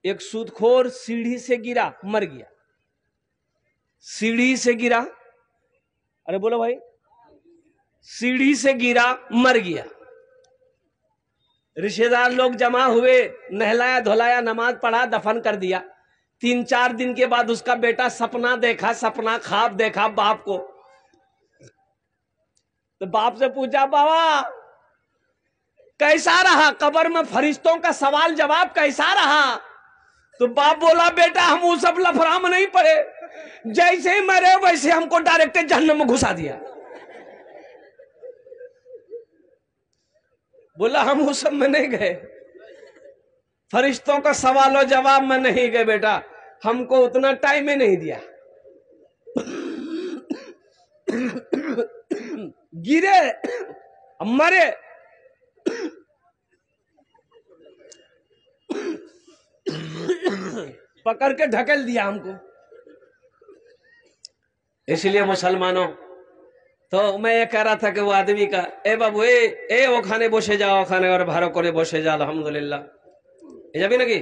एक सूदखोर सीढ़ी से गिरा, मर गया। सीढ़ी से गिरा, अरे बोलो भाई, सीढ़ी से गिरा, मर गया। रिश्तेदार लोग जमा हुए, नहलाया धुलाया, नमाज पढ़ा, दफन कर दिया। 3-4 दिन के बाद उसका बेटा सपना देखा, सपना ख्वाब देखा बाप को। तो बाप से पूछा, बाबा कैसा रहा कब्र में फरिश्तों का सवाल जवाब, कैसा रहा? तो बाप बोला, बेटा हम वो सब लफड़ा में नहीं पड़े, जैसे ही मरे वैसे हमको डायरेक्ट जहन्नम में घुसा दिया। बोला हम उस सब में नहीं गए, फरिश्तों का सवाल और जवाब में नहीं गए बेटा, हमको उतना टाइम ही नहीं दिया। गिरे, मरे, पकड़ के ढकेल दिया हमको। इसलिए मुसलमानों, तो मैं ये कह रहा था कि वो आदमी का, ए बाबू ए ओखाने बसे जाओ, ओखाने और भारो करे बसे जाओ, अल्हम्दुलिल्लाह, ये जाबी ना कि